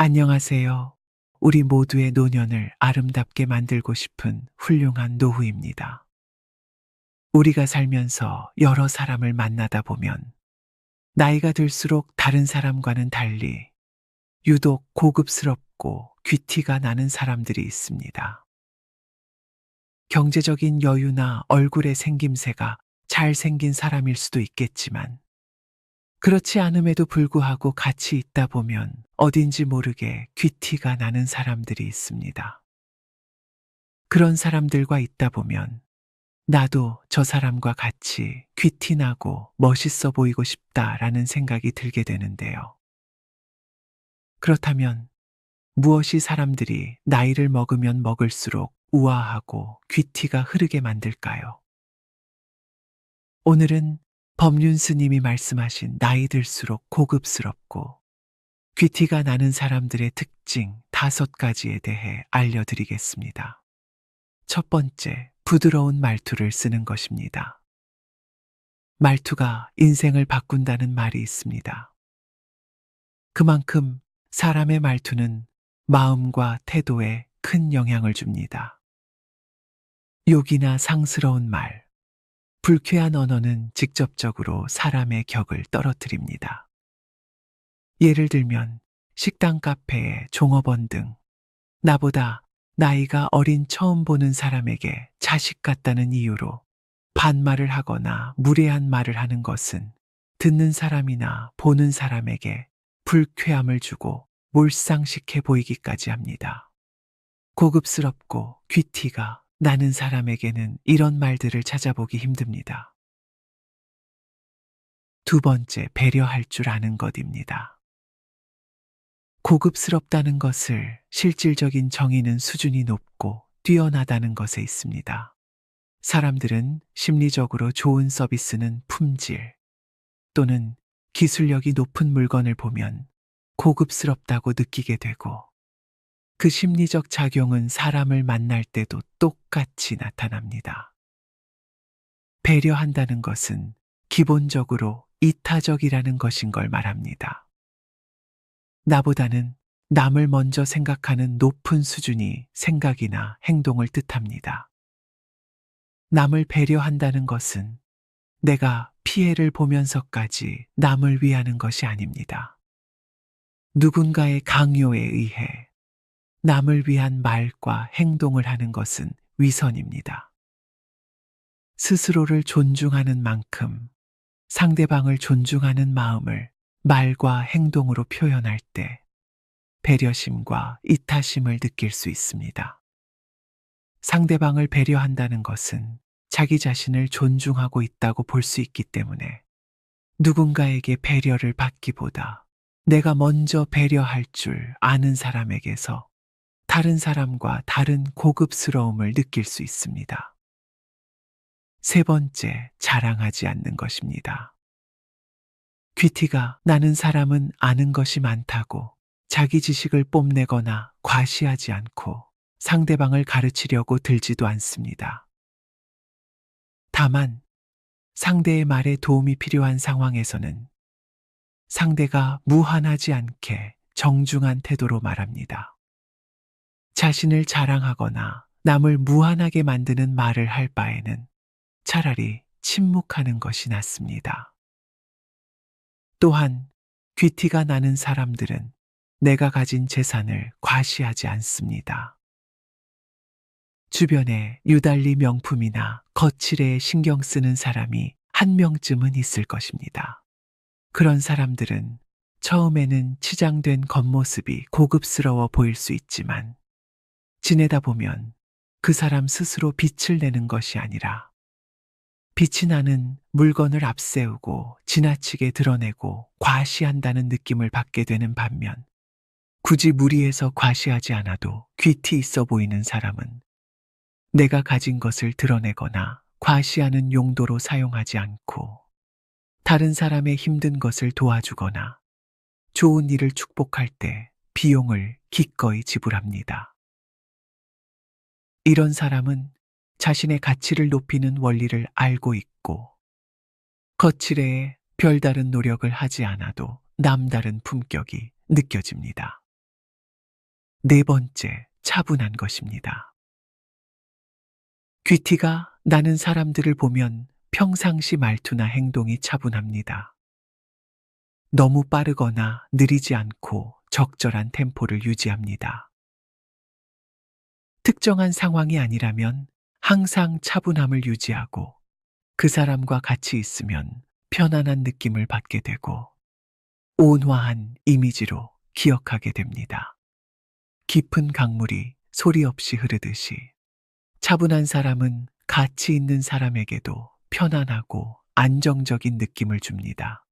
안녕하세요. 우리 모두의 노년을 아름답게 만들고 싶은 훌륭한 노후입니다. 우리가 살면서 여러 사람을 만나다 보면 나이가 들수록 다른 사람과는 달리 유독 고급스럽고 귀티가 나는 사람들이 있습니다. 경제적인 여유나 얼굴의 생김새가 잘생긴 사람일 수도 있겠지만 그렇지 않음에도 불구하고 같이 있다 보면 어딘지 모르게 귀티가 나는 사람들이 있습니다. 그런 사람들과 있다 보면 나도 저 사람과 같이 귀티나고 멋있어 보이고 싶다라는 생각이 들게 되는데요. 그렇다면 무엇이 사람들이 나이를 먹으면 먹을수록 우아하고 귀티가 흐르게 만들까요? 오늘은 법륜 스님이 말씀하신 나이 들수록 고급스럽고 귀티가 나는 사람들의 특징 5가지에 대해 알려드리겠습니다. 첫 번째, 부드러운 말투를 쓰는 것입니다. 말투가 인생을 바꾼다는 말이 있습니다. 그만큼 사람의 말투는 마음과 태도에 큰 영향을 줍니다. 욕이나 상스러운 말, 불쾌한 언어는 직접적으로 사람의 격을 떨어뜨립니다. 예를 들면 식당 카페에 종업원 등 나보다 나이가 어린 처음 보는 사람에게 자식 같다는 이유로 반말을 하거나 무례한 말을 하는 것은 듣는 사람이나 보는 사람에게 불쾌함을 주고 몰상식해 보이기까지 합니다. 고급스럽고 귀티가 나는 사람에게는 이런 말들을 찾아보기 힘듭니다. 두 번째, 배려할 줄 아는 것입니다. 고급스럽다는 것을 실질적인 정의는 수준이 높고 뛰어나다는 것에 있습니다. 사람들은 심리적으로 좋은 서비스는 품질 또는 기술력이 높은 물건을 보면 고급스럽다고 느끼게 되고 그 심리적 작용은 사람을 만날 때도 똑같이 나타납니다. 배려한다는 것은 기본적으로 이타적이라는 것인 걸 말합니다. 나보다는 남을 먼저 생각하는 높은 수준이 생각이나 행동을 뜻합니다. 남을 배려한다는 것은 내가 피해를 보면서까지 남을 위하는 것이 아닙니다. 누군가의 강요에 의해 남을 위한 말과 행동을 하는 것은 위선입니다. 스스로를 존중하는 만큼 상대방을 존중하는 마음을 말과 행동으로 표현할 때 배려심과 이타심을 느낄 수 있습니다. 상대방을 배려한다는 것은 자기 자신을 존중하고 있다고 볼 수 있기 때문에 누군가에게 배려를 받기보다 내가 먼저 배려할 줄 아는 사람에게서 다른 사람과 다른 고급스러움을 느낄 수 있습니다. 세 번째, 자랑하지 않는 것입니다. 귀티가 나는 사람은 아는 것이 많다고 자기 지식을 뽐내거나 과시하지 않고 상대방을 가르치려고 들지도 않습니다. 다만 상대의 말에 도움이 필요한 상황에서는 상대가 무한하지 않게 정중한 태도로 말합니다. 자신을 자랑하거나 남을 무한하게 만드는 말을 할 바에는 차라리 침묵하는 것이 낫습니다. 또한 귀티가 나는 사람들은 내가 가진 재산을 과시하지 않습니다. 주변에 유달리 명품이나 거칠에 신경 쓰는 사람이 한 명쯤은 있을 것입니다. 그런 사람들은 처음에는 치장된 겉모습이 고급스러워 보일 수 있지만 지내다 보면 그 사람 스스로 빛을 내는 것이 아니라 빛이 나는 물건을 앞세우고 지나치게 드러내고 과시한다는 느낌을 받게 되는 반면 굳이 무리해서 과시하지 않아도 귀티 있어 보이는 사람은 내가 가진 것을 드러내거나 과시하는 용도로 사용하지 않고 다른 사람의 힘든 것을 도와주거나 좋은 일을 축복할 때 비용을 기꺼이 지불합니다. 이런 사람은 자신의 가치를 높이는 원리를 알고 있고 거칠에 별다른 노력을 하지 않아도 남다른 품격이 느껴집니다. 네 번째, 차분한 것입니다. 귀티가 나는 사람들을 보면 평상시 말투나 행동이 차분합니다. 너무 빠르거나 느리지 않고 적절한 템포를 유지합니다. 특정한 상황이 아니라면 항상 차분함을 유지하고 그 사람과 같이 있으면 편안한 느낌을 받게 되고 온화한 이미지로 기억하게 됩니다. 깊은 강물이 소리 없이 흐르듯이 차분한 사람은 가치 있는 사람에게도 편안하고 안정적인 느낌을 줍니다.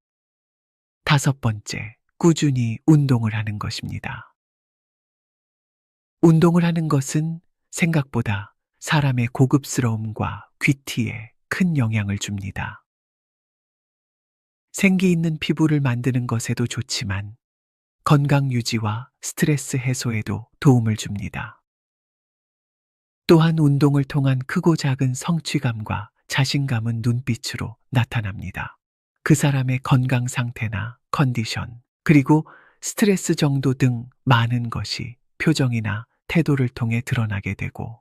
다섯 번째, 꾸준히 운동을 하는 것입니다. 운동을 하는 것은 생각보다 사람의 고급스러움과 귀티에 큰 영향을 줍니다. 생기 있는 피부를 만드는 것에도 좋지만 건강 유지와 스트레스 해소에도 도움을 줍니다. 또한 운동을 통한 크고 작은 성취감과 자신감은 눈빛으로 나타납니다. 그 사람의 건강 상태나 컨디션, 그리고 스트레스 정도 등 많은 것이 표정이나 태도를 통해 드러나게 되고,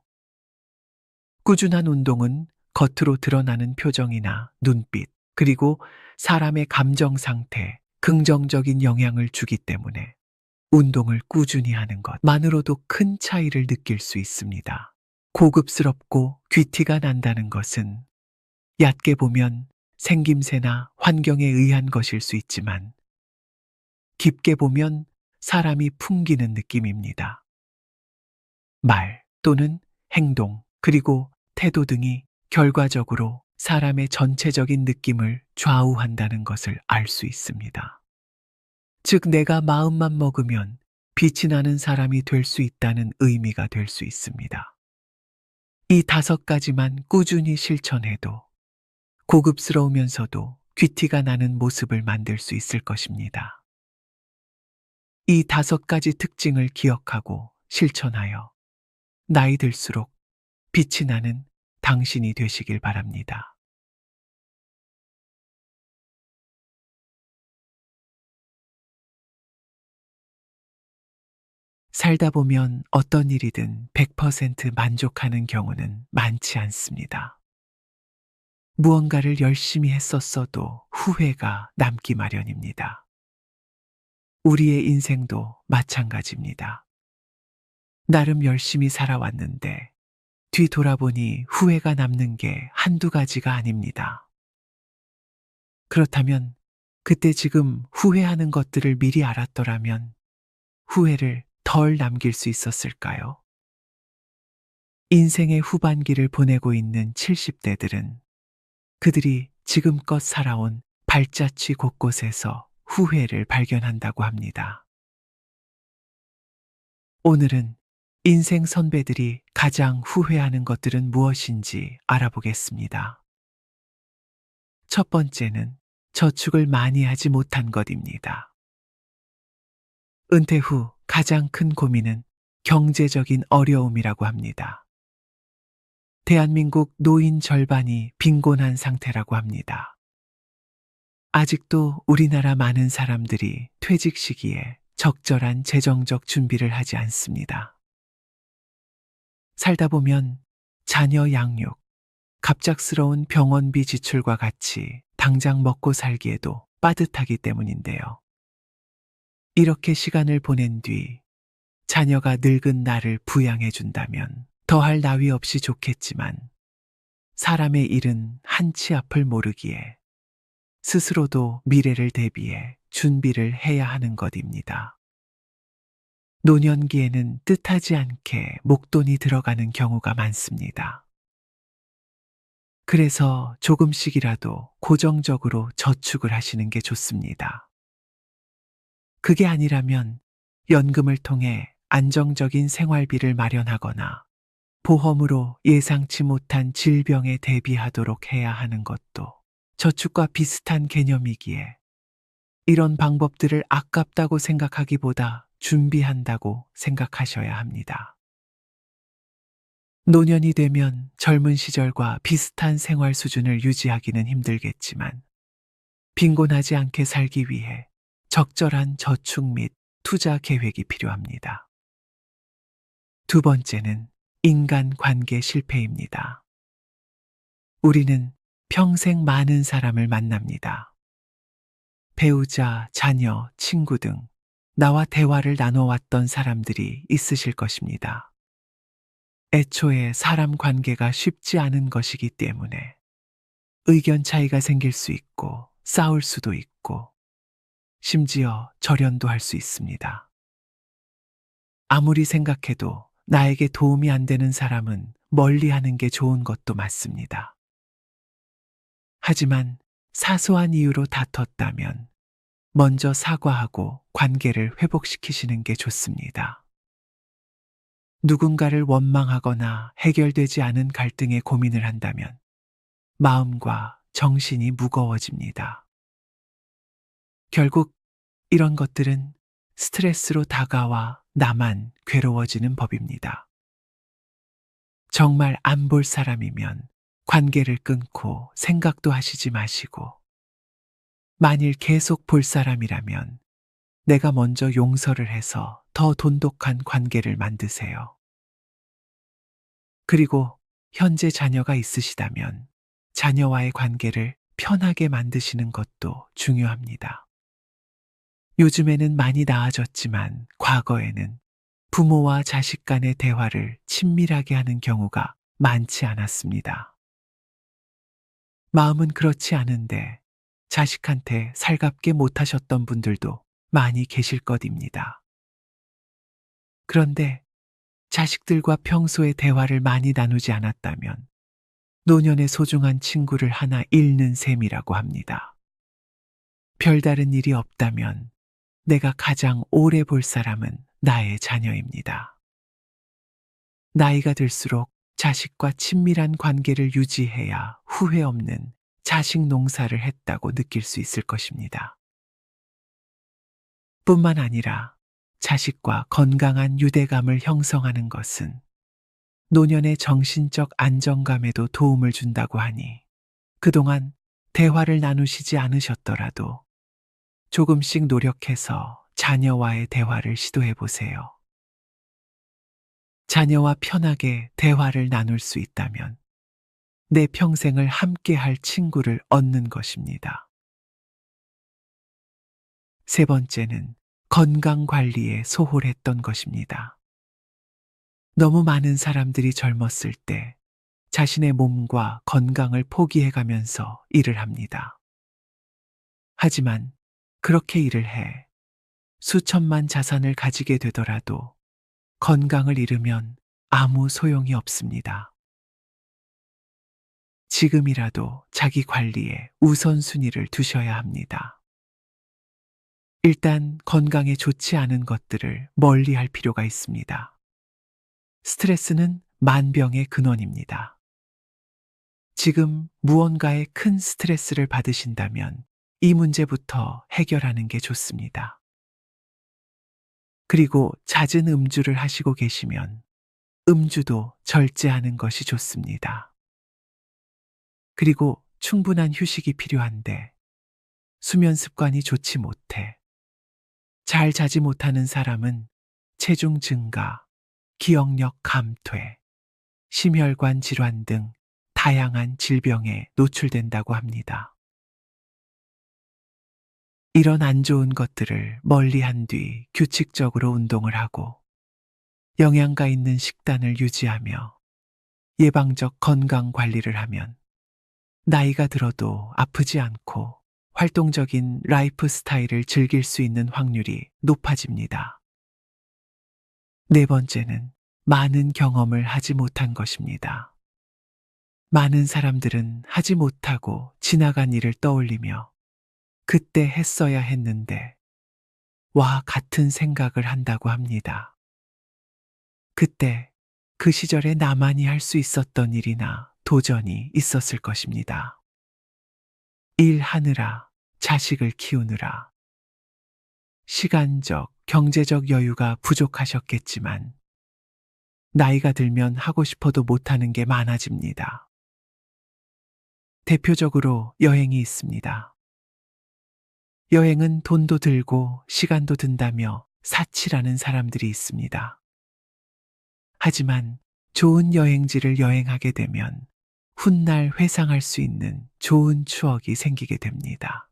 꾸준한 운동은 겉으로 드러나는 표정이나 눈빛, 그리고 사람의 감정 상태, 긍정적인 영향을 주기 때문에 운동을 꾸준히 하는 것만으로도 큰 차이를 느낄 수 있습니다. 고급스럽고 귀티가 난다는 것은 얕게 보면 생김새나 환경에 의한 것일 수 있지만 깊게 보면 사람이 풍기는 느낌입니다. 말 또는 행동 그리고 태도 등이 결과적으로 사람의 전체적인 느낌을 좌우한다는 것을 알 수 있습니다. 즉, 내가 마음만 먹으면 빛이 나는 사람이 될 수 있다는 의미가 될 수 있습니다. 이 다섯 가지만 꾸준히 실천해도 고급스러우면서도 귀티가 나는 모습을 만들 수 있을 것입니다. 이 다섯 가지 특징을 기억하고 실천하여 나이 들수록 빛이 나는 당신이 되시길 바랍니다. 살다 보면 어떤 일이든 100% 만족하는 경우는 많지 않습니다. 무언가를 열심히 했었어도 후회가 남기 마련입니다. 우리의 인생도 마찬가지입니다. 나름 열심히 살아왔는데 뒤돌아보니 후회가 남는 게 한두 가지가 아닙니다. 그렇다면 그때 지금 후회하는 것들을 미리 알았더라면 후회를 덜 남길 수 있었을까요? 인생의 후반기를 보내고 있는 70대들은 그들이 지금껏 살아온 발자취 곳곳에서 후회를 발견한다고 합니다. 오늘은 인생 선배들이 가장 후회하는 것들은 무엇인지 알아보겠습니다. 첫 번째는 저축을 많이 하지 못한 것입니다. 은퇴 후 가장 큰 고민은 경제적인 어려움이라고 합니다. 대한민국 노인 절반이 빈곤한 상태라고 합니다. 아직도 우리나라 많은 사람들이 퇴직 시기에 적절한 재정적 준비를 하지 않습니다. 살다 보면 자녀 양육, 갑작스러운 병원비 지출과 같이 당장 먹고 살기에도 빠듯하기 때문인데요. 이렇게 시간을 보낸 뒤 자녀가 늙은 나를 부양해 준다면 더할 나위 없이 좋겠지만 사람의 일은 한치 앞을 모르기에 스스로도 미래를 대비해 준비를 해야 하는 것입니다. 노년기에는 뜻하지 않게 목돈이 들어가는 경우가 많습니다. 그래서 조금씩이라도 고정적으로 저축을 하시는 게 좋습니다. 그게 아니라면 연금을 통해 안정적인 생활비를 마련하거나 보험으로 예상치 못한 질병에 대비하도록 해야 하는 것도 저축과 비슷한 개념이기에 이런 방법들을 아깝다고 생각하기보다 준비한다고 생각하셔야 합니다. 노년이 되면 젊은 시절과 비슷한 생활 수준을 유지하기는 힘들겠지만 빈곤하지 않게 살기 위해 적절한 저축 및 투자 계획이 필요합니다. 두 번째는 인간 관계 실패입니다. 우리는 평생 많은 사람을 만납니다. 배우자, 자녀, 친구 등 나와 대화를 나눠왔던 사람들이 있으실 것입니다. 애초에 사람 관계가 쉽지 않은 것이기 때문에 의견 차이가 생길 수 있고 싸울 수도 있고 심지어 절연도 할 수 있습니다. 아무리 생각해도 나에게 도움이 안 되는 사람은 멀리 하는 게 좋은 것도 맞습니다. 하지만 사소한 이유로 다퉜다면 먼저 사과하고 관계를 회복시키시는 게 좋습니다. 누군가를 원망하거나 해결되지 않은 갈등에 고민을 한다면 마음과 정신이 무거워집니다. 결국 이런 것들은 스트레스로 다가와 나만 괴로워지는 법입니다. 정말 안 볼 사람이면 관계를 끊고 생각도 하시지 마시고, 만일 계속 볼 사람이라면 내가 먼저 용서를 해서 더 돈독한 관계를 만드세요. 그리고 현재 자녀가 있으시다면 자녀와의 관계를 편하게 만드시는 것도 중요합니다. 요즘에는 많이 나아졌지만 과거에는 부모와 자식 간의 대화를 친밀하게 하는 경우가 많지 않았습니다. 마음은 그렇지 않은데 자식한테 살갑게 못하셨던 분들도 많이 계실 것입니다. 그런데 자식들과 평소에 대화를 많이 나누지 않았다면 노년의 소중한 친구를 하나 잃는 셈이라고 합니다. 별다른 일이 없다면 내가 가장 오래 볼 사람은 나의 자녀입니다. 나이가 들수록 자식과 친밀한 관계를 유지해야 후회 없는 자식 농사를 했다고 느낄 수 있을 것입니다. 뿐만 아니라 자식과 건강한 유대감을 형성하는 것은 노년의 정신적 안정감에도 도움을 준다고 하니 그동안 대화를 나누시지 않으셨더라도 조금씩 노력해서 자녀와의 대화를 시도해 보세요. 자녀와 편하게 대화를 나눌 수 있다면 내 평생을 함께 할 친구를 얻는 것입니다. 세 번째는 건강 관리에 소홀했던 것입니다. 너무 많은 사람들이 젊었을 때 자신의 몸과 건강을 포기해 가면서 일을 합니다. 하지만 그렇게 일을 해 수천만 자산을 가지게 되더라도 건강을 잃으면 아무 소용이 없습니다. 지금이라도 자기 관리에 우선순위를 두셔야 합니다. 일단 건강에 좋지 않은 것들을 멀리 할 필요가 있습니다. 스트레스는 만병의 근원입니다. 지금 무언가에 큰 스트레스를 받으신다면 이 문제부터 해결하는 게 좋습니다. 그리고 잦은 음주를 하시고 계시면 음주도 절제하는 것이 좋습니다. 그리고 충분한 휴식이 필요한데 수면 습관이 좋지 못해 잘 자지 못하는 사람은 체중 증가, 기억력 감퇴, 심혈관 질환 등 다양한 질병에 노출된다고 합니다. 이런 안 좋은 것들을 멀리한 뒤 규칙적으로 운동을 하고 영양가 있는 식단을 유지하며 예방적 건강 관리를 하면 나이가 들어도 아프지 않고 활동적인 라이프 스타일을 즐길 수 있는 확률이 높아집니다. 네 번째는 많은 경험을 하지 못한 것입니다. 많은 사람들은 하지 못하고 지나간 일을 떠올리며 그때 했어야 했는데 와 같은 생각을 한다고 합니다. 그때 그 시절에 나만이 할 수 있었던 일이나 도전이 있었을 것입니다. 일하느라, 자식을 키우느라, 시간적, 경제적 여유가 부족하셨겠지만 나이가 들면 하고 싶어도 못하는 게 많아집니다. 대표적으로 여행이 있습니다. 여행은 돈도 들고 시간도 든다며 사치라는 사람들이 있습니다. 하지만 좋은 여행지를 여행하게 되면 훗날 회상할 수 있는 좋은 추억이 생기게 됩니다.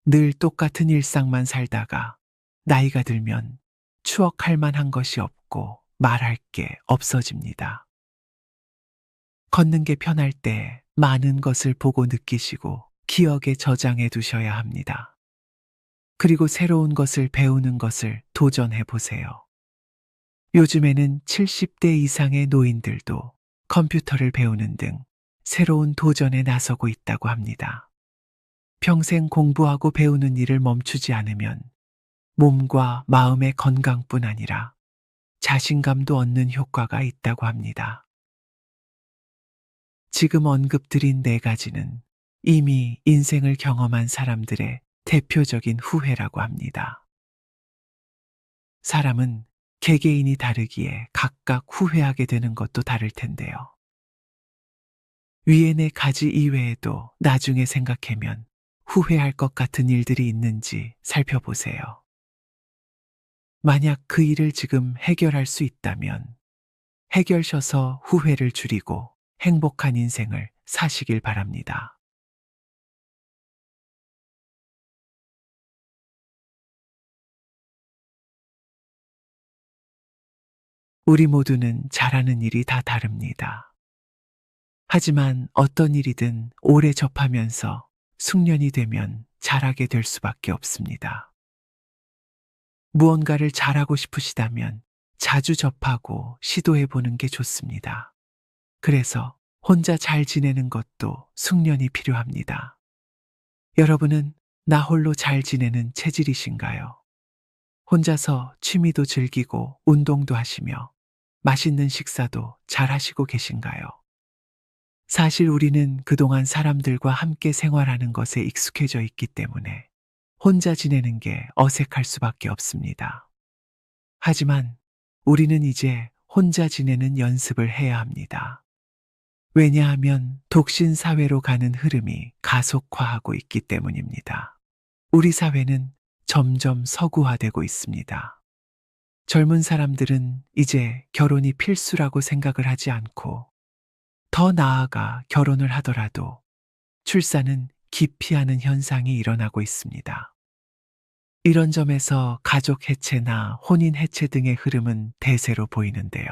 늘 똑같은 일상만 살다가 나이가 들면 추억할 만한 것이 없고 말할 게 없어집니다. 걷는 게 편할 때 많은 것을 보고 느끼시고 기억에 저장해 두셔야 합니다. 그리고 새로운 것을 배우는 것을 도전해 보세요. 요즘에는 70대 이상의 노인들도 컴퓨터를 배우는 등 새로운 도전에 나서고 있다고 합니다. 평생 공부하고 배우는 일을 멈추지 않으면 몸과 마음의 건강뿐 아니라 자신감도 얻는 효과가 있다고 합니다. 지금 언급드린 네 가지는 이미 인생을 경험한 사람들의 대표적인 후회라고 합니다. 사람은 개개인이 다르기에 각각 후회하게 되는 것도 다를 텐데요. 위의 네 가지 이외에도 나중에 생각하면 후회할 것 같은 일들이 있는지 살펴보세요. 만약 그 일을 지금 해결할 수 있다면 해결셔서 후회를 줄이고 행복한 인생을 사시길 바랍니다. 우리 모두는 잘하는 일이 다 다릅니다. 하지만 어떤 일이든 오래 접하면서 숙련이 되면 잘하게 될 수밖에 없습니다. 무언가를 잘하고 싶으시다면 자주 접하고 시도해 보는 게 좋습니다. 그래서 혼자 잘 지내는 것도 숙련이 필요합니다. 여러분은 나 홀로 잘 지내는 체질이신가요? 혼자서 취미도 즐기고 운동도 하시며 맛있는 식사도 잘 하시고 계신가요? 사실 우리는 그동안 사람들과 함께 생활하는 것에 익숙해져 있기 때문에 혼자 지내는 게 어색할 수밖에 없습니다. 하지만 우리는 이제 혼자 지내는 연습을 해야 합니다. 왜냐하면 독신 사회로 가는 흐름이 가속화하고 있기 때문입니다. 우리 사회는 점점 서구화되고 있습니다. 젊은 사람들은 이제 결혼이 필수라고 생각을 하지 않고 더 나아가 결혼을 하더라도 출산은 기피하는 현상이 일어나고 있습니다. 이런 점에서 가족 해체나 혼인 해체 등의 흐름은 대세로 보이는데요.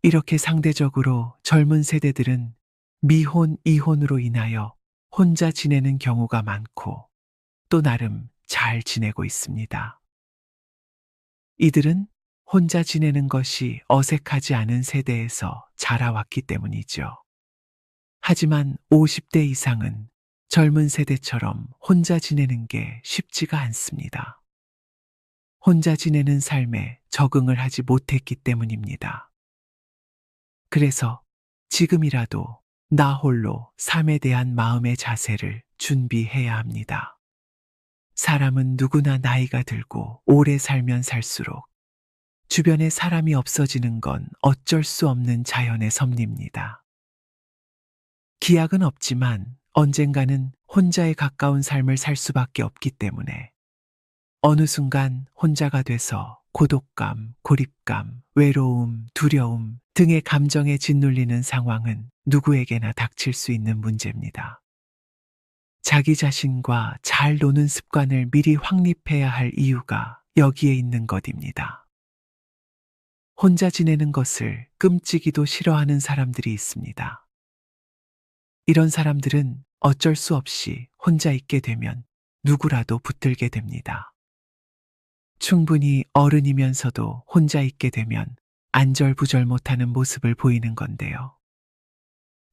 이렇게 상대적으로 젊은 세대들은 미혼, 이혼으로 인하여 혼자 지내는 경우가 많고 또 나름 잘 지내고 있습니다. 이들은 혼자 지내는 것이 어색하지 않은 세대에서 자라왔기 때문이죠. 하지만 50대 이상은 젊은 세대처럼 혼자 지내는 게 쉽지가 않습니다. 혼자 지내는 삶에 적응을 하지 못했기 때문입니다. 그래서 지금이라도 나 홀로 삶에 대한 마음의 자세를 준비해야 합니다. 사람은 누구나 나이가 들고 오래 살면 살수록 주변에 사람이 없어지는 건 어쩔 수 없는 자연의 섭리입니다. 기약은 없지만 언젠가는 혼자에 가까운 삶을 살 수밖에 없기 때문에 어느 순간 혼자가 돼서 고독감, 고립감, 외로움, 두려움 등의 감정에 짓눌리는 상황은 누구에게나 닥칠 수 있는 문제입니다. 자기 자신과 잘 노는 습관을 미리 확립해야 할 이유가 여기에 있는 것입니다. 혼자 지내는 것을 끔찍이도 싫어하는 사람들이 있습니다. 이런 사람들은 어쩔 수 없이 혼자 있게 되면 누구라도 붙들게 됩니다. 충분히 어른이면서도 혼자 있게 되면 안절부절 못하는 모습을 보이는 건데요.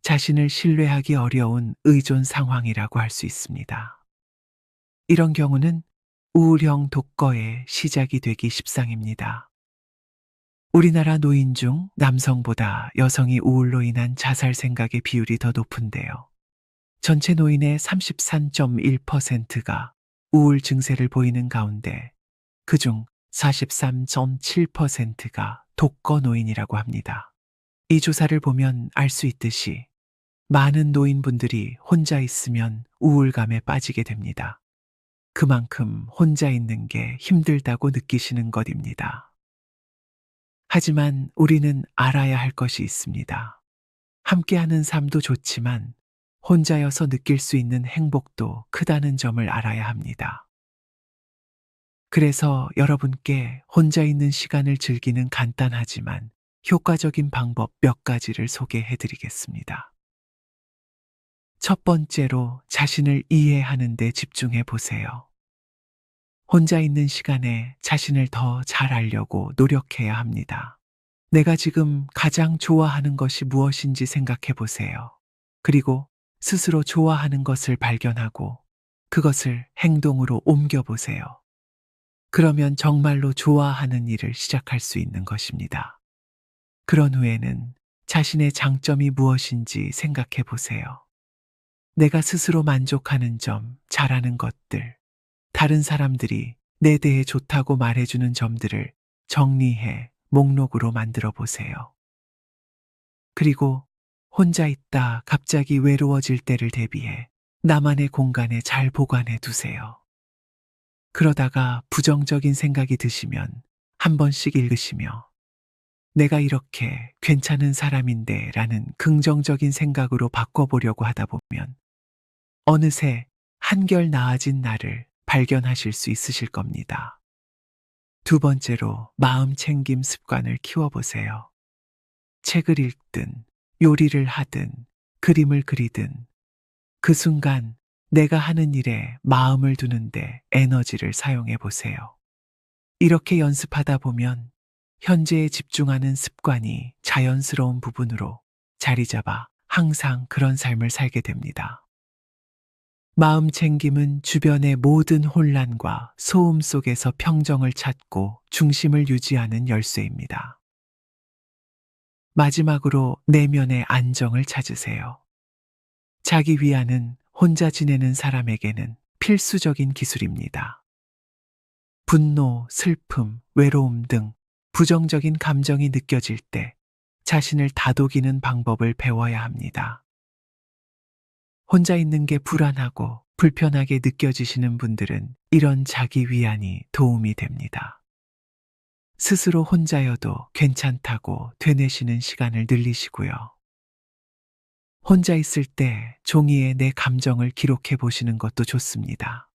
자신을 신뢰하기 어려운 의존 상황이라고 할 수 있습니다. 이런 경우는 우울형 독거의 시작이 되기 십상입니다. 우리나라 노인 중 남성보다 여성이 우울로 인한 자살 생각의 비율이 더 높은데요. 전체 노인의 33.1%가 우울 증세를 보이는 가운데 그중 43.7%가 독거 노인이라고 합니다. 이 조사를 보면 알 수 있듯이 많은 노인분들이 혼자 있으면 우울감에 빠지게 됩니다. 그만큼 혼자 있는 게 힘들다고 느끼시는 것입니다. 하지만 우리는 알아야 할 것이 있습니다. 함께하는 삶도 좋지만 혼자여서 느낄 수 있는 행복도 크다는 점을 알아야 합니다. 그래서 여러분께 혼자 있는 시간을 즐기는 간단하지만 효과적인 방법 몇 가지를 소개해 드리겠습니다. 첫 번째로 자신을 이해하는 데 집중해 보세요. 혼자 있는 시간에 자신을 더 잘 알려고 노력해야 합니다. 내가 지금 가장 좋아하는 것이 무엇인지 생각해 보세요. 그리고 스스로 좋아하는 것을 발견하고 그것을 행동으로 옮겨 보세요. 그러면 정말로 좋아하는 일을 시작할 수 있는 것입니다. 그런 후에는 자신의 장점이 무엇인지 생각해 보세요. 내가 스스로 만족하는 점, 잘하는 것들, 다른 사람들이 내 대해 좋다고 말해주는 점들을 정리해 목록으로 만들어 보세요. 그리고 혼자 있다 갑자기 외로워질 때를 대비해 나만의 공간에 잘 보관해 두세요. 그러다가 부정적인 생각이 드시면 한 번씩 읽으시며 내가 이렇게 괜찮은 사람인데 라는 긍정적인 생각으로 바꿔보려고 하다 보면 어느새 한결 나아진 나를 발견하실 수 있으실 겁니다. 두 번째로 마음 챙김 습관을 키워보세요. 책을 읽든 요리를 하든 그림을 그리든 그 순간 내가 하는 일에 마음을 두는데 에너지를 사용해 보세요. 이렇게 연습하다 보면 현재에 집중하는 습관이 자연스러운 부분으로 자리 잡아 항상 그런 삶을 살게 됩니다. 마음 챙김은 주변의 모든 혼란과 소음 속에서 평정을 찾고 중심을 유지하는 열쇠입니다. 마지막으로 내면의 안정을 찾으세요. 자기 위안은 혼자 지내는 사람에게는 필수적인 기술입니다. 분노, 슬픔, 외로움 등 부정적인 감정이 느껴질 때 자신을 다독이는 방법을 배워야 합니다. 혼자 있는 게 불안하고 불편하게 느껴지시는 분들은 이런 자기 위안이 도움이 됩니다. 스스로 혼자여도 괜찮다고 되뇌시는 시간을 늘리시고요. 혼자 있을 때 종이에 내 감정을 기록해 보시는 것도 좋습니다.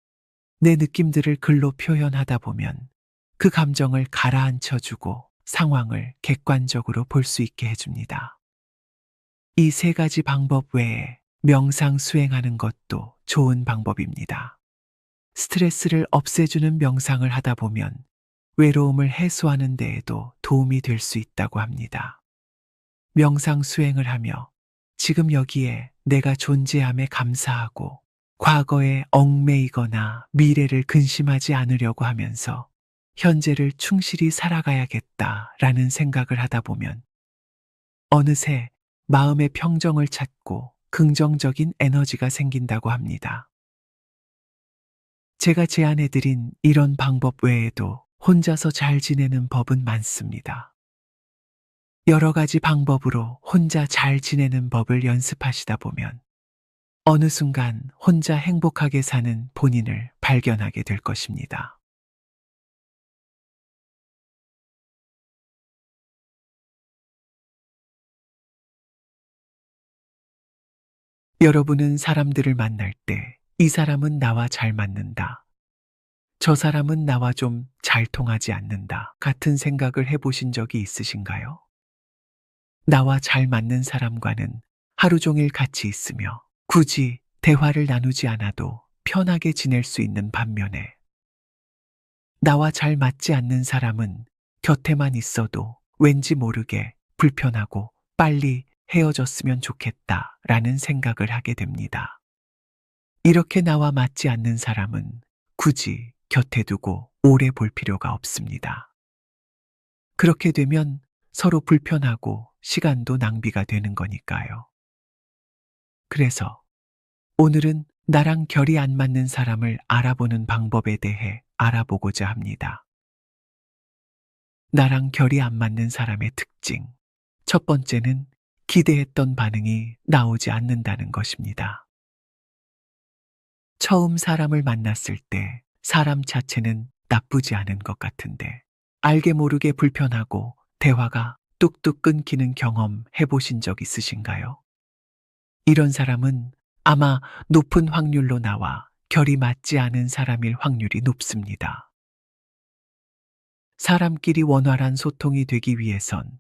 내 느낌들을 글로 표현하다 보면 그 감정을 가라앉혀 주고 상황을 객관적으로 볼 수 있게 해줍니다. 이 세 가지 방법 외에 명상 수행하는 것도 좋은 방법입니다. 스트레스를 없애주는 명상을 하다 보면 외로움을 해소하는 데에도 도움이 될 수 있다고 합니다. 명상 수행을 하며 지금 여기에 내가 존재함에 감사하고 과거에 얽매이거나 미래를 근심하지 않으려고 하면서 현재를 충실히 살아가야겠다라는 생각을 하다 보면 어느새 마음의 평정을 찾고 긍정적인 에너지가 생긴다고 합니다. 제가 제안해드린 이런 방법 외에도 혼자서 잘 지내는 법은 많습니다. 여러 가지 방법으로 혼자 잘 지내는 법을 연습하시다 보면 어느 순간 혼자 행복하게 사는 본인을 발견하게 될 것입니다. 여러분은 사람들을 만날 때 이 사람은 나와 잘 맞는다. 저 사람은 나와 좀 잘 통하지 않는다. 같은 생각을 해보신 적이 있으신가요? 나와 잘 맞는 사람과는 하루 종일 같이 있으며 굳이 대화를 나누지 않아도 편하게 지낼 수 있는 반면에 나와 잘 맞지 않는 사람은 곁에만 있어도 왠지 모르게 불편하고 빨리 헤어졌으면 좋겠다라는 생각을 하게 됩니다. 이렇게 나와 맞지 않는 사람은 굳이 곁에 두고 오래 볼 필요가 없습니다. 그렇게 되면 서로 불편하고 시간도 낭비가 되는 거니까요. 그래서 오늘은 나랑 결이 안 맞는 사람을 알아보는 방법에 대해 알아보고자 합니다. 나랑 결이 안 맞는 사람의 특징. 첫 번째는 기대했던 반응이 나오지 않는다는 것입니다. 처음 사람을 만났을 때 사람 자체는 나쁘지 않은 것 같은데 알게 모르게 불편하고 대화가 뚝뚝 끊기는 경험 해보신 적 있으신가요? 이런 사람은 아마 높은 확률로 나와 결이 맞지 않은 사람일 확률이 높습니다. 사람끼리 원활한 소통이 되기 위해선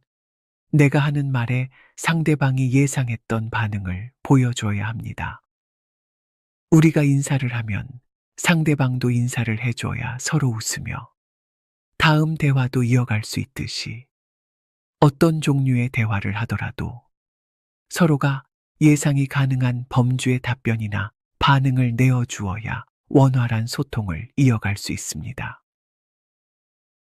내가 하는 말에 상대방이 예상했던 반응을 보여줘야 합니다. 우리가 인사를 하면 상대방도 인사를 해줘야 서로 웃으며 다음 대화도 이어갈 수 있듯이 어떤 종류의 대화를 하더라도 서로가 예상이 가능한 범주의 답변이나 반응을 내어주어야 원활한 소통을 이어갈 수 있습니다.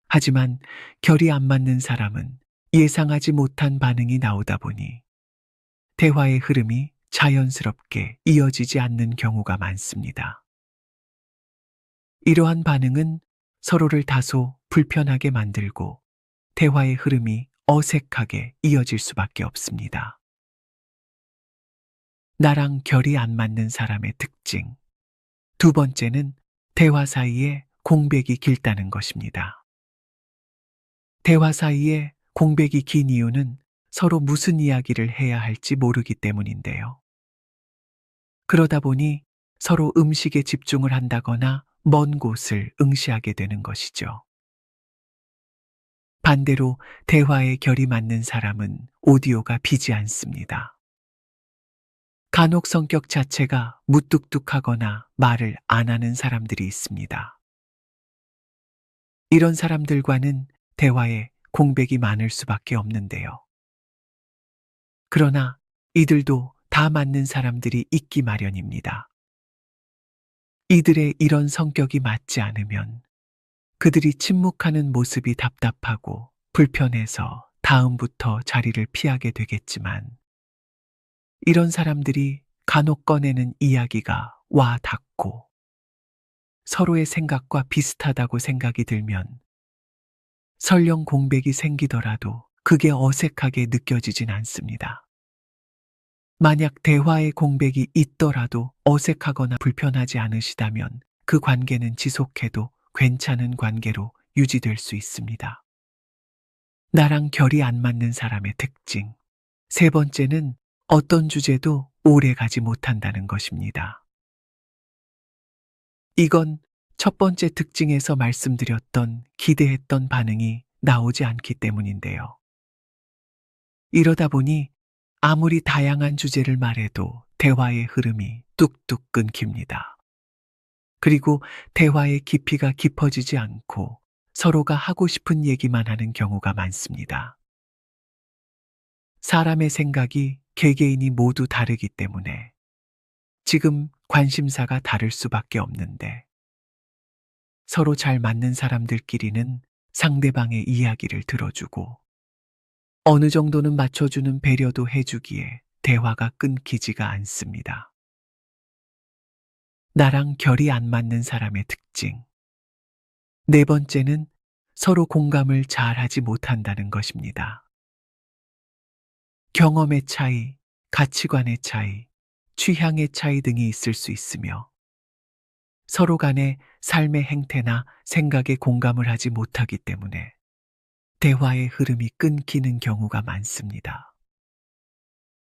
하지만 결이 안 맞는 사람은 예상하지 못한 반응이 나오다 보니 대화의 흐름이 자연스럽게 이어지지 않는 경우가 많습니다. 이러한 반응은 서로를 다소 불편하게 만들고 대화의 흐름이 어색하게 이어질 수밖에 없습니다. 나랑 결이 안 맞는 사람의 특징. 두 번째는 대화 사이에 공백이 길다는 것입니다. 대화 사이에 공백이 긴 이유는 서로 무슨 이야기를 해야 할지 모르기 때문인데요. 그러다 보니 서로 음식에 집중을 한다거나 먼 곳을 응시하게 되는 것이죠. 반대로 대화의 결이 맞는 사람은 오디오가 비지 않습니다. 간혹 성격 자체가 무뚝뚝하거나 말을 안 하는 사람들이 있습니다. 이런 사람들과는 대화에 공백이 많을 수밖에 없는데요. 그러나 이들도 다 맞는 사람들이 있기 마련입니다. 이들의 이런 성격이 맞지 않으면 그들이 침묵하는 모습이 답답하고 불편해서 다음부터 자리를 피하게 되겠지만 이런 사람들이 간혹 꺼내는 이야기가 와 닿고 서로의 생각과 비슷하다고 생각이 들면 설령 공백이 생기더라도 그게 어색하게 느껴지진 않습니다. 만약 대화의 공백이 있더라도 어색하거나 불편하지 않으시다면 그 관계는 지속해도 괜찮은 관계로 유지될 수 있습니다. 나랑 결이 안 맞는 사람의 특징. 세 번째는 어떤 주제도 오래 가지 못한다는 것입니다. 이건 첫 번째 특징에서 말씀드렸던 기대했던 반응이 나오지 않기 때문인데요. 이러다 보니 아무리 다양한 주제를 말해도 대화의 흐름이 뚝뚝 끊깁니다. 그리고 대화의 깊이가 깊어지지 않고 서로가 하고 싶은 얘기만 하는 경우가 많습니다. 사람의 생각이 개개인이 모두 다르기 때문에 지금 관심사가 다를 수밖에 없는데 서로 잘 맞는 사람들끼리는 상대방의 이야기를 들어주고 어느 정도는 맞춰주는 배려도 해주기에 대화가 끊기지가 않습니다. 나랑 결이 안 맞는 사람의 특징. 네 번째는 서로 공감을 잘 하지 못한다는 것입니다. 경험의 차이, 가치관의 차이, 취향의 차이 등이 있을 수 있으며 서로 간의 삶의 행태나 생각에 공감을 하지 못하기 때문에 대화의 흐름이 끊기는 경우가 많습니다.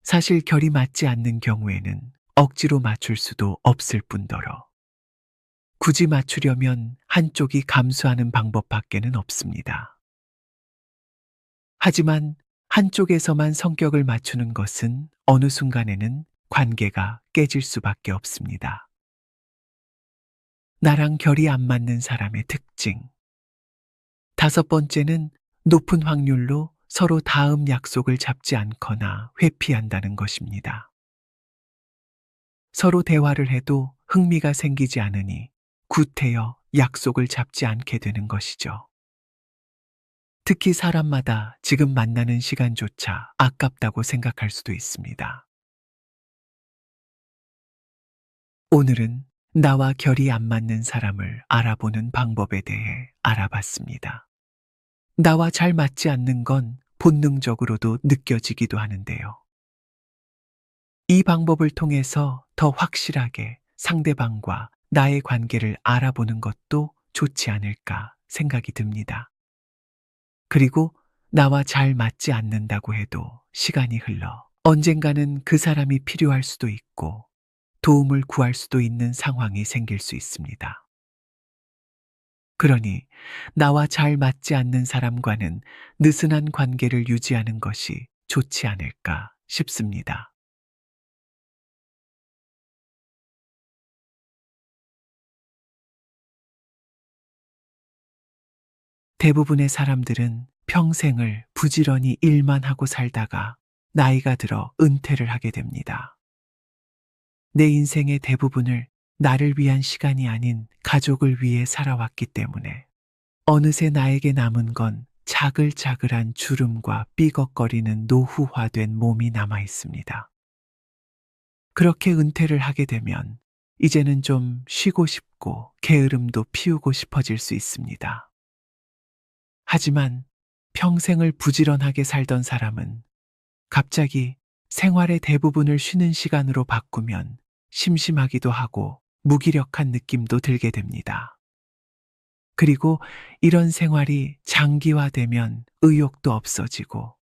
사실 결이 맞지 않는 경우에는 억지로 맞출 수도 없을 뿐더러 굳이 맞추려면 한쪽이 감수하는 방법밖에는 없습니다. 하지만 한쪽에서만 성격을 맞추는 것은 어느 순간에는 관계가 깨질 수밖에 없습니다. 나랑 결이 안 맞는 사람의 특징. 다섯 번째는 높은 확률로 서로 다음 약속을 잡지 않거나 회피한다는 것입니다. 서로 대화를 해도 흥미가 생기지 않으니 구태여 약속을 잡지 않게 되는 것이죠. 특히 사람마다 지금 만나는 시간조차 아깝다고 생각할 수도 있습니다. 오늘은 나와 결이 안 맞는 사람을 알아보는 방법에 대해 알아봤습니다. 나와 잘 맞지 않는 건 본능적으로도 느껴지기도 하는데요. 이 방법을 통해서 더 확실하게 상대방과 나의 관계를 알아보는 것도 좋지 않을까 생각이 듭니다. 그리고 나와 잘 맞지 않는다고 해도 시간이 흘러 언젠가는 그 사람이 필요할 수도 있고 도움을 구할 수도 있는 상황이 생길 수 있습니다. 그러니 나와 잘 맞지 않는 사람과는 느슨한 관계를 유지하는 것이 좋지 않을까 싶습니다. 대부분의 사람들은 평생을 부지런히 일만 하고 살다가 나이가 들어 은퇴를 하게 됩니다. 내 인생의 대부분을 나를 위한 시간이 아닌 가족을 위해 살아왔기 때문에 어느새 나에게 남은 건 자글자글한 주름과 삐걱거리는 노후화된 몸이 남아 있습니다. 그렇게 은퇴를 하게 되면 이제는 좀 쉬고 싶고 게으름도 피우고 싶어질 수 있습니다. 하지만 평생을 부지런하게 살던 사람은 갑자기 생활의 대부분을 쉬는 시간으로 바꾸면 심심하기도 하고 무기력한 느낌도 들게 됩니다. 그리고 이런 생활이 장기화되면 의욕도 없어지고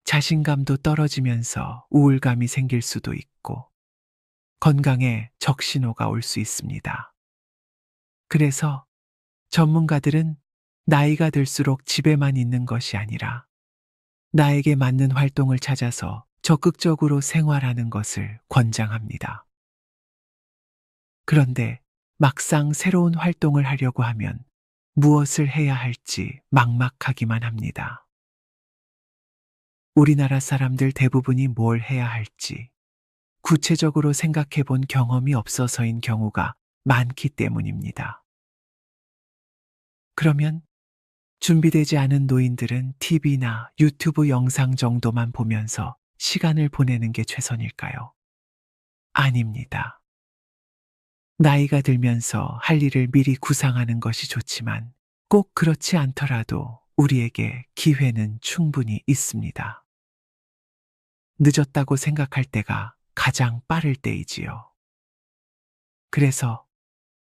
자신감도 떨어지면서 우울감이 생길 수도 있고 건강에 적신호가 올 수 있습니다. 그래서 전문가들은 나이가 들수록 집에만 있는 것이 아니라 나에게 맞는 활동을 찾아서 적극적으로 생활하는 것을 권장합니다. 그런데 막상 새로운 활동을 하려고 하면 무엇을 해야 할지 막막하기만 합니다. 우리나라 사람들 대부분이 뭘 해야 할지 구체적으로 생각해 본 경험이 없어서인 경우가 많기 때문입니다. 그러면 준비되지 않은 노인들은 TV나 유튜브 영상 정도만 보면서 시간을 보내는 게 최선일까요? 아닙니다. 나이가 들면서 할 일을 미리 구상하는 것이 좋지만 꼭 그렇지 않더라도 우리에게 기회는 충분히 있습니다. 늦었다고 생각할 때가 가장 빠를 때이지요. 그래서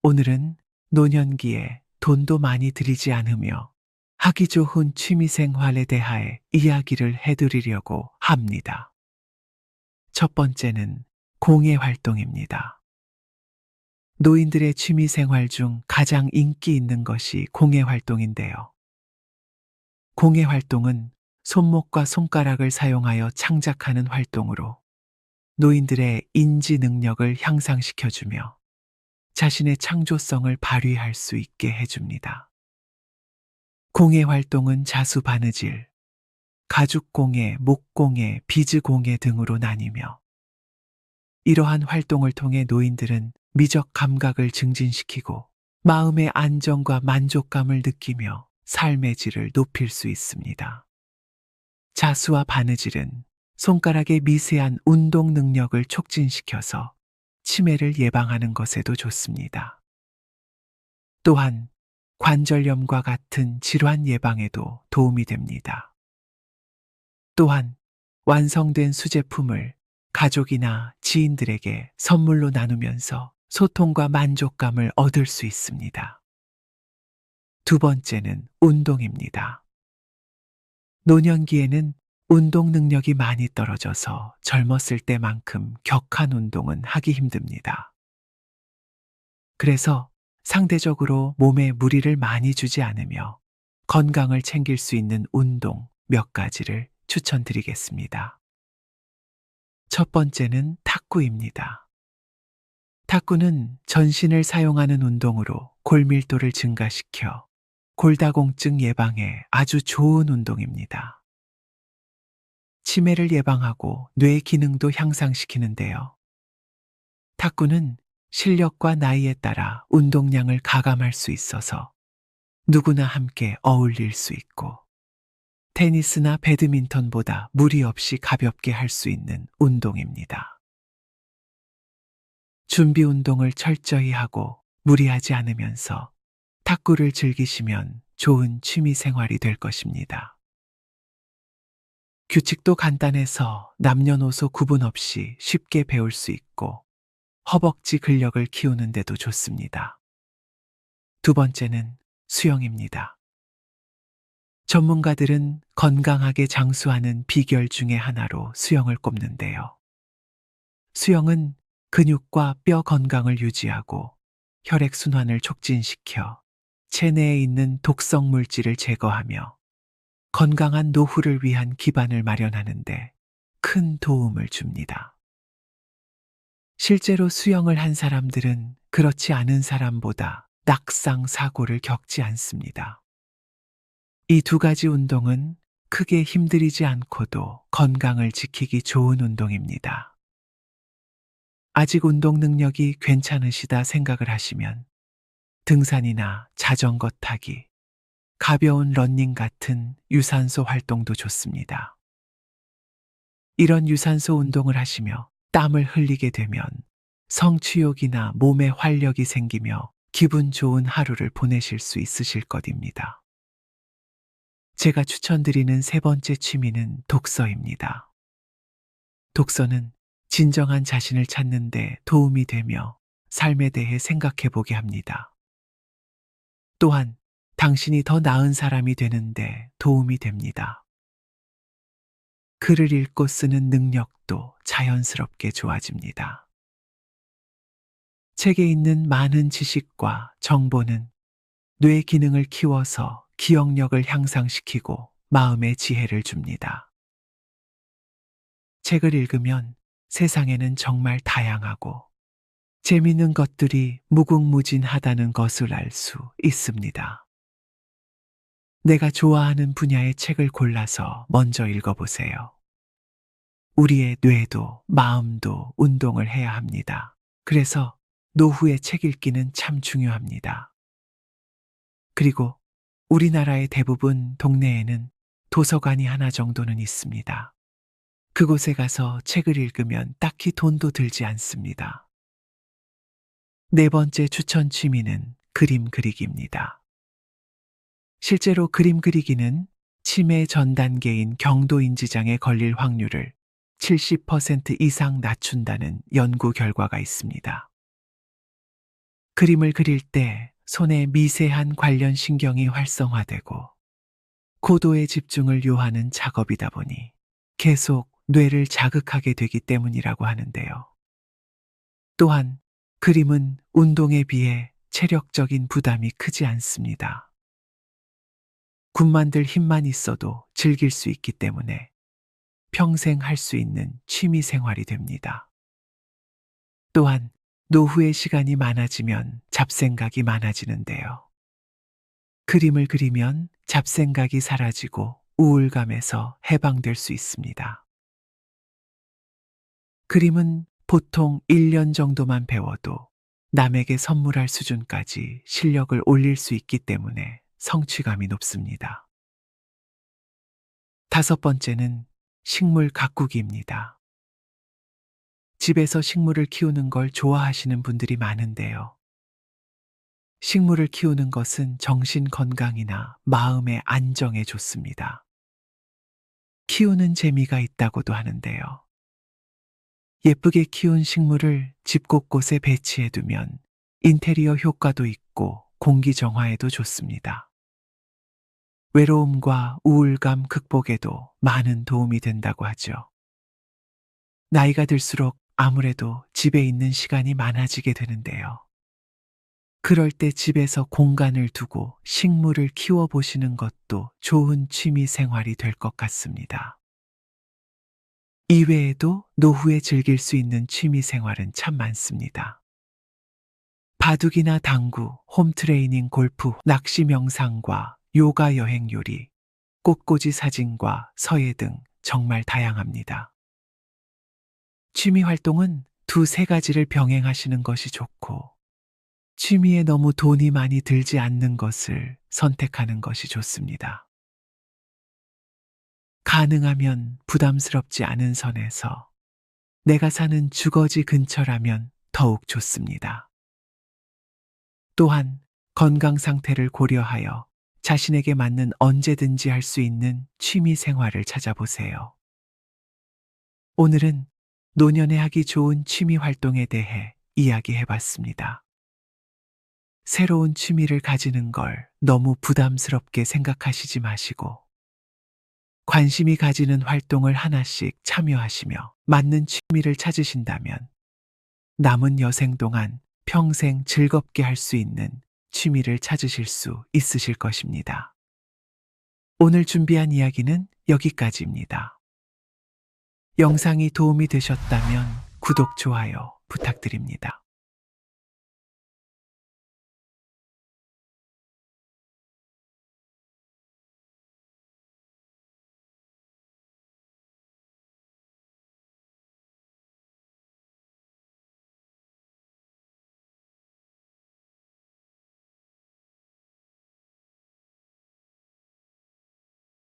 오늘은 노년기에 돈도 많이 들이지 않으며 하기 좋은 취미 생활에 대하여 이야기를 해드리려고 합니다. 첫 번째는 공예 활동입니다. 노인들의 취미 생활 중 가장 인기 있는 것이 공예 활동인데요. 공예 활동은 손목과 손가락을 사용하여 창작하는 활동으로 노인들의 인지 능력을 향상시켜주며 자신의 창조성을 발휘할 수 있게 해줍니다. 공예 활동은 자수바느질, 가죽공예, 목공예, 비즈공예 등으로 나뉘며 이러한 활동을 통해 노인들은 미적 감각을 증진시키고 마음의 안정과 만족감을 느끼며 삶의 질을 높일 수 있습니다. 자수와 바느질은 손가락의 미세한 운동 능력을 촉진시켜서 치매를 예방하는 것에도 좋습니다. 또한 관절염과 같은 질환 예방에도 도움이 됩니다. 또한 완성된 수제품을 가족이나 지인들에게 선물로 나누면서 소통과 만족감을 얻을 수 있습니다. 두 번째는 운동입니다. 노년기에는 운동 능력이 많이 떨어져서 젊었을 때만큼 격한 운동은 하기 힘듭니다. 그래서 상대적으로 몸에 무리를 많이 주지 않으며 건강을 챙길 수 있는 운동 몇 가지를 추천드리겠습니다. 첫 번째는 탁구입니다. 탁구는 전신을 사용하는 운동으로 골밀도를 증가시켜 골다공증 예방에 아주 좋은 운동입니다. 치매를 예방하고 뇌 기능도 향상시키는데요. 탁구는 실력과 나이에 따라 운동량을 가감할 수 있어서 누구나 함께 어울릴 수 있고 테니스나 배드민턴보다 무리 없이 가볍게 할 수 있는 운동입니다. 준비 운동을 철저히 하고 무리하지 않으면서 탁구를 즐기시면 좋은 취미 생활이 될 것입니다. 규칙도 간단해서 남녀노소 구분 없이 쉽게 배울 수 있고 허벅지 근력을 키우는 데도 좋습니다. 두 번째는 수영입니다. 전문가들은 건강하게 장수하는 비결 중에 하나로 수영을 꼽는데요. 수영은 근육과 뼈 건강을 유지하고 혈액순환을 촉진시켜 체내에 있는 독성 물질을 제거하며 건강한 노후를 위한 기반을 마련하는데 큰 도움을 줍니다. 실제로 수영을 한 사람들은 그렇지 않은 사람보다 낙상 사고를 겪지 않습니다. 이 두 가지 운동은 크게 힘들이지 않고도 건강을 지키기 좋은 운동입니다. 아직 운동 능력이 괜찮으시다 생각을 하시면 등산이나 자전거 타기, 가벼운 러닝 같은 유산소 활동도 좋습니다. 이런 유산소 운동을 하시며 땀을 흘리게 되면 성취욕이나 몸에 활력이 생기며 기분 좋은 하루를 보내실 수 있으실 것입니다. 제가 추천드리는 세 번째 취미는 독서입니다. 독서는 진정한 자신을 찾는 데 도움이 되며 삶에 대해 생각해 보게 합니다. 또한 당신이 더 나은 사람이 되는데 도움이 됩니다. 글을 읽고 쓰는 능력도 자연스럽게 좋아집니다. 책에 있는 많은 지식과 정보는 뇌 기능을 키워서 기억력을 향상시키고 마음의 지혜를 줍니다. 책을 읽으면 세상에는 정말 다양하고 재미있는 것들이 무궁무진하다는 것을 알 수 있습니다. 내가 좋아하는 분야의 책을 골라서 먼저 읽어보세요. 우리의 뇌도 마음도 운동을 해야 합니다. 그래서 노후에 책 읽기는 참 중요합니다. 그리고 우리나라의 대부분 동네에는 도서관이 하나 정도는 있습니다. 그곳에 가서 책을 읽으면 딱히 돈도 들지 않습니다. 네 번째 추천 취미는 그림 그리기입니다. 실제로 그림 그리기는 치매 전 단계인 경도인지장에 걸릴 확률을 70% 이상 낮춘다는 연구 결과가 있습니다. 그림을 그릴 때 손의 미세한 관련 신경이 활성화되고 고도의 집중을 요하는 작업이다 보니 계속 뇌를 자극하게 되기 때문이라고 하는데요. 또한 그림은 운동에 비해 체력적인 부담이 크지 않습니다. 군만들 힘만 있어도 즐길 수 있기 때문에 평생 할 수 있는 취미 생활이 됩니다. 또한 노후의 시간이 많아지면 잡생각이 많아지는데요. 그림을 그리면 잡생각이 사라지고 우울감에서 해방될 수 있습니다. 그림은 보통 1년 정도만 배워도 남에게 선물할 수준까지 실력을 올릴 수 있기 때문에 성취감이 높습니다. 다섯 번째는 식물 가꾸기입니다. 집에서 식물을 키우는 걸 좋아하시는 분들이 많은데요. 식물을 키우는 것은 정신 건강이나 마음의 안정에 좋습니다. 키우는 재미가 있다고도 하는데요. 예쁘게 키운 식물을 집 곳곳에 배치해 두면 인테리어 효과도 있고 공기 정화에도 좋습니다. 외로움과 우울감 극복에도 많은 도움이 된다고 하죠. 나이가 들수록 아무래도 집에 있는 시간이 많아지게 되는데요. 그럴 때 집에서 공간을 두고 식물을 키워보시는 것도 좋은 취미 생활이 될 것 같습니다. 이외에도 노후에 즐길 수 있는 취미 생활은 참 많습니다. 바둑이나 당구, 홈트레이닝, 골프, 낚시, 명상과 요가, 여행, 요리, 꽃꽂이 사진과 서예 등 정말 다양합니다. 취미 활동은 두세 가지를 병행하시는 것이 좋고 취미에 너무 돈이 많이 들지 않는 것을 선택하는 것이 좋습니다. 가능하면 부담스럽지 않은 선에서 내가 사는 주거지 근처라면 더욱 좋습니다. 또한 건강 상태를 고려하여 자신에게 맞는 언제든지 할 수 있는 취미 생활을 찾아보세요. 오늘은 노년에 하기 좋은 취미 활동에 대해 이야기해 봤습니다. 새로운 취미를 가지는 걸 너무 부담스럽게 생각하시지 마시고 관심이 가지는 활동을 하나씩 참여하시며 맞는 취미를 찾으신다면 남은 여생 동안 평생 즐겁게 할 수 있는 취미를 찾으실 수 있으실 것입니다. 오늘 준비한 이야기는 여기까지입니다. 영상이 도움이 되셨다면 구독, 좋아요 부탁드립니다.